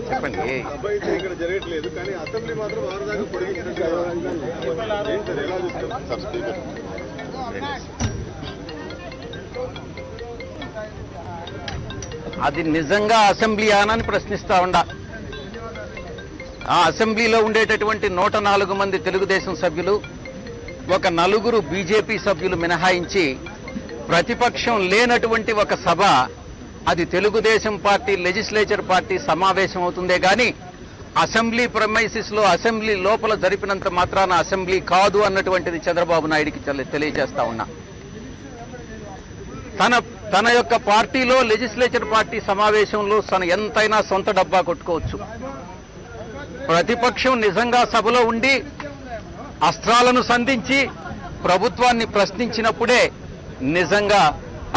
చెప్పండి. ఇక్కడ జరగట్లేదు కానీ అసెంబ్లీ మాత్రం ఆరు దాకా పొడిగించారు. అది నిజంగా అసెంబ్లీయానా అని ప్రశ్నిస్తా ఉండా. ఆ అసెంబ్లీలో ఉండేటటువంటి 104 మంది తెలుగుదేశం సభ్యులు, ఒక 4 బీజేపీ సభ్యులు మినహాయించి ప్రతిపక్షం లేనటువంటి ఒక సభ, అది తెలుగుదేశం పార్టీ లెజిస్లేచర్ పార్టీ సమావేశం అవుతుందే గాని అసెంబ్లీ ప్రెమైసిస్ లో అసెంబ్లీ లోపల జరిపినంత మాత్రాన అసెంబ్లీ కాదు అన్నటువంటిది చంద్రబాబు నాయుడికి తెలియజేస్తా ఉన్నా. తన యొక్క పార్టీలో లెజిస్లేచర్ పార్టీ సమావేశంలో తన ఎంతైనా సొంత డబ్బా కొట్టుకోవచ్చు. ప్రతిపక్షం నిజంగా సభలో ఉండి అస్త్రాలను సంధించి ప్రభుత్వాన్ని ప్రశ్నించినప్పుడే నిజంగా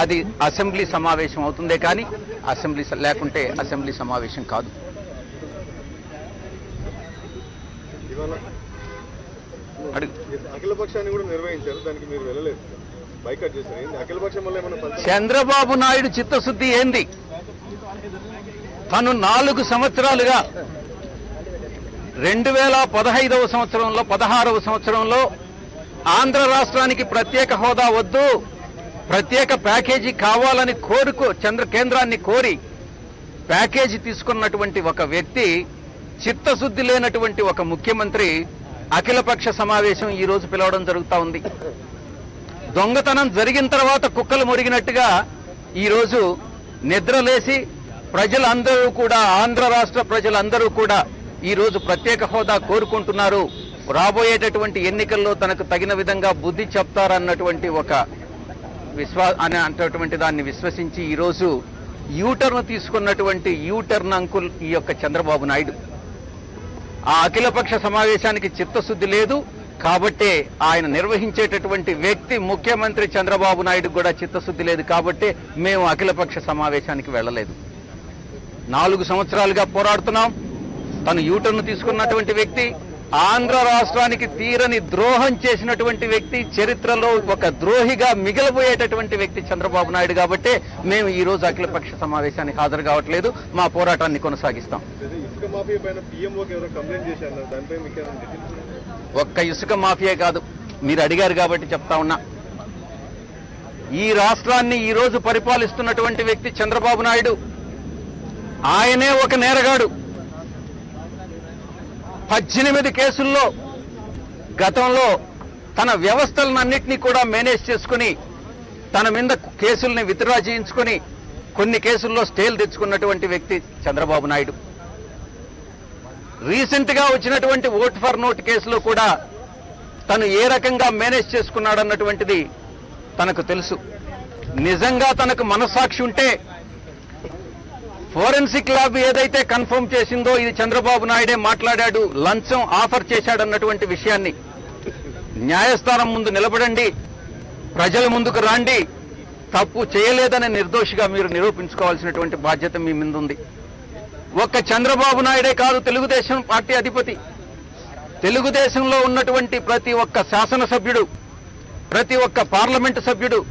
అది అసెంబ్లీ సమావేశం అవుతుందే కానీ అసెంబ్లీ లేకుంటే అసెంబ్లీ సమావేశం కాదు. అఖిలపక్షాన్ని కూడా నిర్వహించారు, దానికి మీరు వెళ్ళలేదు, బైకాట్ చేశారు. అఖిలపక్షం వల్ల ఏమన్నా చంద్రబాబు నాయుడు చిత్తశుద్ధి ఏంది? తను 4 సంవత్సరాలుగా 2015వ సంవత్సరంలో 16వ సంవత్సరంలో ఆంధ్ర రాష్ట్రానికి ప్రత్యేక హోదా వద్దు, ప్రత్యేక ప్యాకేజీ కావాలని కేంద్రాన్ని కోరి ప్యాకేజీ తీసుకున్నటువంటి ఒక వ్యక్తి, చిత్తశుద్ధి లేనటువంటి ఒక ముఖ్యమంత్రి అఖిలపక్ష సమావేశం ఈ రోజు పిలవడం జరుగుతా ఉంది. దొంగతనం జరిగిన తర్వాత కుక్కలు మురిగినట్టుగా ఈరోజు నిద్రలేసి ప్రజలందరూ కూడా, ఆంధ్ర రాష్ట్ర ప్రజలందరూ కూడా ఈరోజు ప్రత్యేక హోదా కోరుకుంటున్నారు, రాబోయేటటువంటి ఎన్నికల్లో తనకు తగిన విధంగా బుద్ధి చెప్తారన్నటువంటి ఒక అనేటువంటి దాన్ని విశ్వసించి ఈరోజు యూటర్న్ తీసుకున్నటువంటి యూటర్న్ అంకుల్ ఈ యొక్క చంద్రబాబు నాయుడు. ఆ అఖిలపక్ష సమావేశానికి చిత్తశుద్ధి లేదు కాబట్టే ఆయన నిర్వహించేటటువంటి వ్యక్తి ముఖ్యమంత్రి చంద్రబాబు నాయుడు కూడా చిత్తశుద్ధి లేదు కాబట్టే మేము అఖిలపక్ష సమావేశానికి వెళ్ళలేదు. 4 సంవత్సరాలుగా పోరాడుతున్నాం. తను యూటర్న్ తీసుకున్నటువంటి వ్యక్తి, ఆంధ్ర రాష్ట్రానికి తీరని ద్రోహం చేసినటువంటి వ్యక్తి, చరిత్రలో ఒక ద్రోహిగా మిగిలిపోయేటటువంటి వ్యక్తి చంద్రబాబు నాయుడు కాబట్టే మేము ఈ రోజు అఖిలపక్ష సమావేశానికి హాజరు కావట్లేదు. మా పోరాటాన్ని కొనసాగిస్తాం. ఒక్క ఇసుక మాఫియా కాదు, మీరు అడిగారు కాబట్టి చెప్తా ఉన్నా. ఈ రాష్ట్రాన్ని ఈ రోజు పరిపాలిస్తున్నటువంటి వ్యక్తి చంద్రబాబు నాయుడు. ఆయనే ఒక నేరగాడు. 18 కేసుల్లో గతంలో తన వ్యవస్థలన్నింటినీ కూడా మేనేజ్ చేసుకుని తన మీద కేసుల్ని విత్డ్రా చేయించుకొని కొన్ని కేసుల్లో స్టేలు తెచ్చుకున్నటువంటి వ్యక్తి చంద్రబాబు నాయుడు. రీసెంట్ గా వచ్చినటువంటి ఓట్ ఫర్ నోట్ కేసులో కూడా తను ఏ రకంగా మేనేజ్ చేసుకున్నాడన్నటువంటిది తనకు తెలుసు. నిజంగా తనకు మనస్సాక్షి ఉంటే ఫోరెన్సిక్ ల్యాబ్ ఏదైతే కన్ఫర్మ్ చేసిందో ఇది చంద్రబాబు నాయుడే మాట్లాడాడు, లంచం ఆఫర్ చేశాడన్నటువంటి విషయాన్ని, న్యాయస్థానం ముందు నిలబడండి, ప్రజల ముందుకు రాండి, తప్పు చేయలేదని నిర్దోషిగా మీరు నిరూపించుకోవాల్సినటువంటి బాధ్యత మీ మీద ఉంది. ఒక్క చంద్రబాబు నాయుడే కాదు తెలుగుదేశం పార్టీ అధిపతి. తెలుగుదేశంలో ఉన్నటువంటి ప్రతి ఒక్క శాసనసభ్యుడు, ప్రతి ఒక్క పార్లమెంటు సభ్యుడు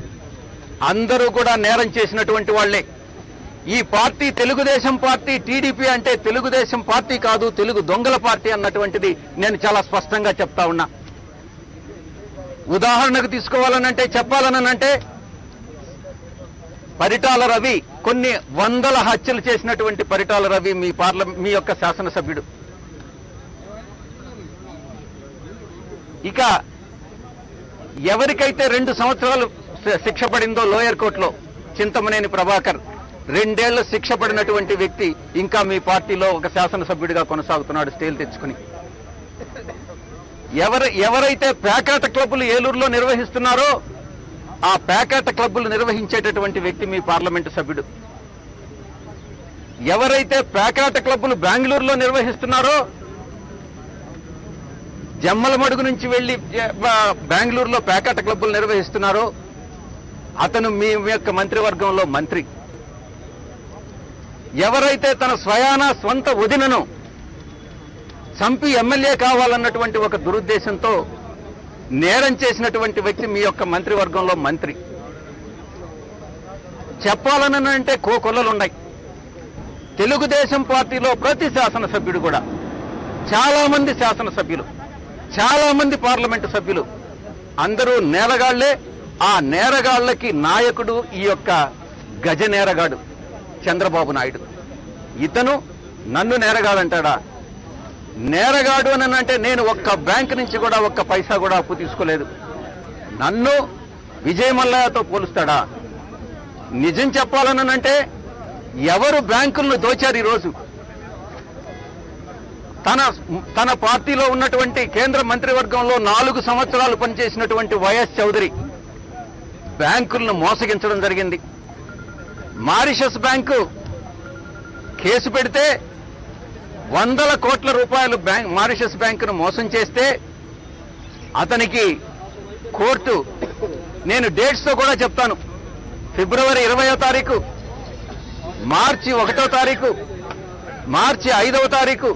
అందరూ కూడా నేరం చేసినటువంటి వాళ్లే. ఈ పార్టీ తెలుగుదేశం పార్టీ, టీడీపీ అంటే తెలుగుదేశం పార్టీ కాదు, తెలుగు దొంగల పార్టీ అన్నటువంటిది నేను చాలా స్పష్టంగా చెప్తా ఉన్నా. ఉదాహరణకు తీసుకోవాలనంటే, చెప్పాలనంటే, పరిటాల రవి కొన్ని వందల హత్యలు చేసినటువంటి పరిటాల రవి మీ యొక్క శాసనసభ్యుడు. ఇక ఎవరికైతే 2 సంవత్సరాలు శిక్ష పడిందో లోయర్ కోర్టులో, చింతమనేని ప్రభాకర్ 2 ఏళ్ల శిక్ష పడినటువంటి వ్యక్తి ఇంకా మీ పార్టీలో ఒక శాసనసభ్యుడిగా కొనసాగుతున్నాడు స్టేలు తెచ్చుకుని. ఎవరైతే పేకాట క్లబ్బులు ఏలూరులో నిర్వహిస్తున్నారో ఆ పేకాట క్లబ్బులు నిర్వహించేటటువంటి వ్యక్తి మీ పార్లమెంటు సభ్యుడు. ఎవరైతే పేకాట క్లబ్బులు బెంగళూరులో నిర్వహిస్తున్నారో, జమ్మలమడుగు నుంచి వెళ్లి బెంగళూరులో పేకాట క్లబ్బులు నిర్వహిస్తున్నారో అతను మీ యొక్క మంత్రివర్గంలో మంత్రి. ఎవరైతే తన స్వంత వదినను చంపి ఎమ్మెల్యే కావాలన్నటువంటి ఒక దురుద్దేశంతో నేరం చేసినటువంటి వ్యక్తి మీ యొక్క మంత్రివర్గంలో మంత్రి. చెప్పాలనంటే కోకొల్లలున్నాయి. తెలుగుదేశం పార్టీలో ప్రతి శాసనసభ్యుడు కూడా, చాలా మంది శాసనసభ్యులు, చాలా మంది పార్లమెంటు సభ్యులు అందరూ నేరగాళ్లే. ఆ నేరగాళ్లకి నాయకుడు ఈ యొక్క గజ నేరగాడు చంద్రబాబు నాయుడు. ఇతను నన్ను నేరగాడంటాడా? నేరగాడు అని అంటే నేను ఒక్క బ్యాంక్ నుంచి కూడా ఒక్క పైసా కూడా అప్పు తీసుకోలేదు. నన్ను విజయ్ మల్లయ్యతో పోలుస్తాడా? నిజం చెప్పాలనంటే ఎవరు బ్యాంకులను దోచారు ఈరోజు? తన పార్టీలో ఉన్నటువంటి కేంద్ర మంత్రివర్గంలో 4 సంవత్సరాలు పనిచేసినటువంటి వైఎస్ చౌదరి బ్యాంకులను మోసగించడం జరిగింది. మారిషస్ బ్యాంకు కేసు పెడితే 100 కోట్ల రూపాయలు మారిషస్ బ్యాంకును మోసం చేస్తే అతనికి కోర్టు, నేను డేట్స్ తో కూడా చెప్తాను, ఫిబ్రవరి 20వ తారీఖు, మార్చి 1వ తారీఖు, మార్చి 5వ తారీఖు,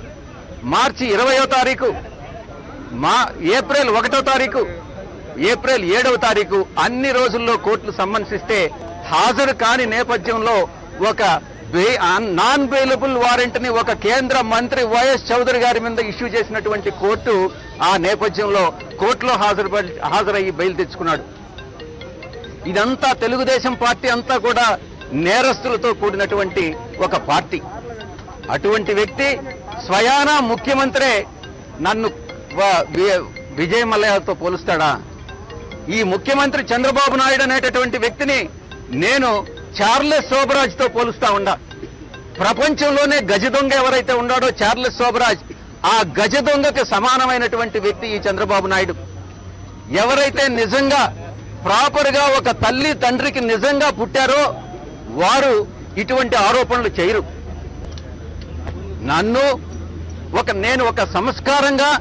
మార్చి 20వ తారీఖు, ఏప్రిల్ 1వ తారీఖు, ఏప్రిల్ 7వ తారీఖు అన్ని రోజుల్లో కోర్టులు సమ్మన్సిస్తే హాజరు కాని నేపథ్యంలో ఒక నాన్ బెయిలబుల్ వారెంట్ ని ఒక కేంద్ర మంత్రి వైఎస్ చౌదరి గారి మీద ఇష్యూ చేసినటువంటి కోర్టు ఆ నేపథ్యంలో కోర్టులో హాజరయ్యి బెయిల్ తెచ్చుకున్నాడు. ఇదంతా తెలుగుదేశం పార్టీ అంతా కూడా నేరస్తులతో కూడినటువంటి ఒక పార్టీ. అటువంటి వ్యక్తి స్వయానా ముఖ్యమంత్రే నన్ను విజయ్ మల్లయ్యతో పోలుస్తాడా? ఈ ముఖ్యమంత్రి చంద్రబాబు నాయుడు అనేటటువంటి వ్యక్తిని నేను చార్లెస్ శోభరాజ్తో పోలుస్తా ఉండా. ప్రపంచంలోనే గజ దొంగ ఎవరైతే ఉన్నాడో చార్లెస్ శోభరాజ్, ఆ గజ దొంగకి సమానమైనటువంటి వ్యక్తి ఈ చంద్రబాబు నాయుడు. ఎవరైతే నిజంగా ప్రాపర్ గా ఒక తల్లి తండ్రికి నిజంగా పుట్టారో వారు ఇటువంటి ఆరోపణలు చేయరు. నేను ఒక సంస్కారంగా,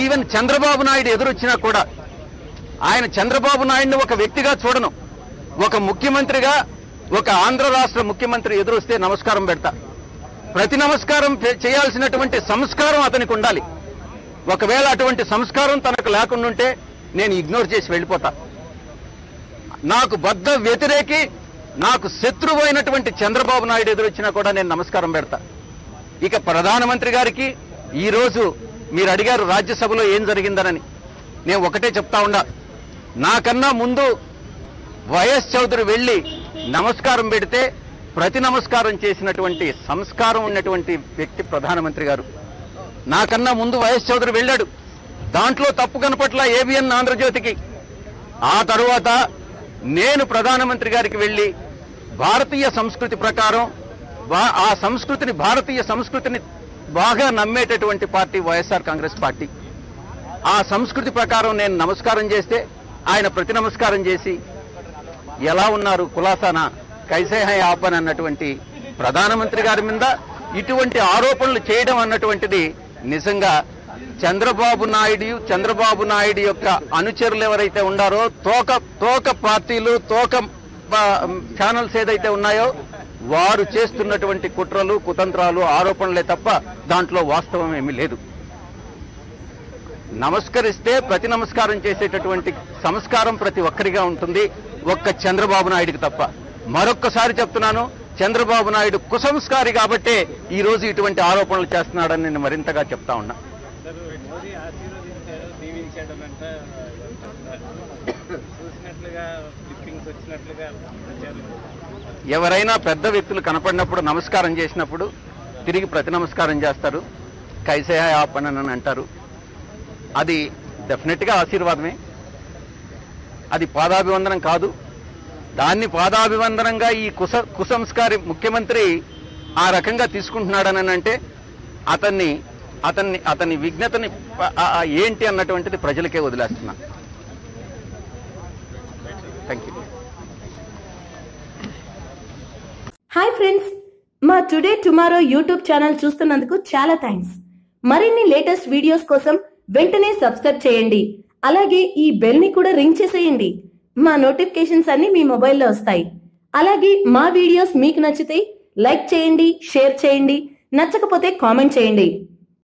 ఈవెన్ చంద్రబాబు నాయుడు ఎదురొచ్చినా కూడా ఆయన చంద్రబాబు నాయుడిని ఒక వ్యక్తిగా చూడను. ఒక ముఖ్యమంత్రిగా, ఒక ఆంధ్ర రాష్ట్ర ముఖ్యమంత్రి ఎదురొస్తే నమస్కారం పెడతా. ప్రతి నమస్కారం చేయాల్సినటువంటి సంస్కారం అతనికి ఉండాలి. ఒకవేళ అటువంటి సంస్కారం తనకు లేకుండా ఉంటే నేను ఇగ్నోర్ చేసి వెళ్ళిపోతా. నాకు బద్ధ వ్యతిరేకి, నాకు శత్రువు అయినటువంటి చంద్రబాబు నాయుడు ఎదురొచ్చినా కూడా నేను నమస్కారం పెడతా. ఇక ప్రధానమంత్రి గారికి ఈరోజు మీరు అడిగారు రాజ్యసభలో ఏం జరిగిందనని. నేను ఒకటే చెప్తా ఉండా, నాకన్నా ముందు వైఎస్ చౌదరి వెళ్లి నమస్కారం పెడితే ప్రతి నమస్కారం చేసినటువంటి సంస్కారం ఉన్నటువంటి వ్యక్తి ప్రధానమంత్రి గారు. నాకన్నా ముందు వైఎస్ చౌదరి వెళ్ళాడు. దాంట్లో తప్పు కనపట్ల ఏబిఎన్ ఆంధ్రజ్యోతికి. ఆ తరువాత నేను ప్రధానమంత్రి గారికి వెళ్లి భారతీయ సంస్కృతి ప్రకారం, ఆ సంస్కృతిని, భారతీయ సంస్కృతిని బాగా నమ్మేటటువంటి పార్టీ వైఎస్ఆర్ కాంగ్రెస్ పార్టీ. ఆ సంస్కృతి ప్రకారం నేను నమస్కారం చేస్తే ఆయన ప్రతి నమస్కారం చేసి ఎలా ఉన్నారు కులాసానా కైసే హై ఆపన్ అన్నటువంటి ప్రధానమంత్రి గారి మీద ఇటువంటి ఆరోపణలు చేయడం అన్నటువంటిది నిజంగా చంద్రబాబు నాయుడు యొక్క అనుచరులు ఎవరైతే ఉన్నారో, తోక పార్టీలు, తోక ఛానల్స్ ఏదైతే ఉన్నాయో వారు చేస్తున్నటువంటి కుట్రలు, కుతంత్రాలు, ఆరోపణలే తప్ప దాంట్లో వాస్తవం ఏమీ లేదు. నమస్కరిస్తే ప్రతి నమస్కారం చేసేటటువంటి సంస్కారం ప్రతి ఒక్కరిగా ఉంటుంది, ఒక్క చంద్రబాబు నాయుడికి తప్ప. మరొక్కసారి చెప్తున్నాను, చంద్రబాబు నాయుడు కుసంస్కారి కాబట్టే ఈ రోజు ఇటువంటి ఆరోపణలు చేస్తున్నాడని నేను మరింతగా చెప్తా ఉన్నా. ఎవరైనా పెద్ద వ్యక్తులు కనపడినప్పుడు నమస్కారం చేసినప్పుడు తిరిగి ప్రతి నమస్కారం చేస్తారు, కైసే హై ఆపన్ అని అంటారు. అది డెఫినెట్ గా ఆశీర్వాదమే, అది పాదాభివందనం కాదు. దాన్ని పాదాభివందనంగా ఈ కుసంస్కారి ముఖ్యమంత్రి ఆ రకంగా తీసుకుంటున్నాడని అంటే అతని విజ్ఞతని ఏంటి అన్నటువంటిది ప్రజలకే వదిలేస్తున్నా. Thank you. హాయ్ ఫ్రెండ్స్, మా టుడే టుమారో యూట్యూబ్ ఛానల్ చూస్తున్నందుకు చాలా థ్యాంక్స్. మరిన్ని లేటెస్ట్ వీడియోస్ కోసం వెంటనే సబ్స్క్రైబ్ చేయండి. అలాగే ఈ బెల్ ని కూడా రింగ్ చేసేయండి. మా నోటిఫికేషన్స్ అన్ని మీ మొబైల్లో వస్తాయి. అలాగే మా వీడియోస్ మీకు నచ్చితే లైక్ చేయండి, షేర్ చేయండి, నచ్చకపోతే కామెంట్ చేయండి.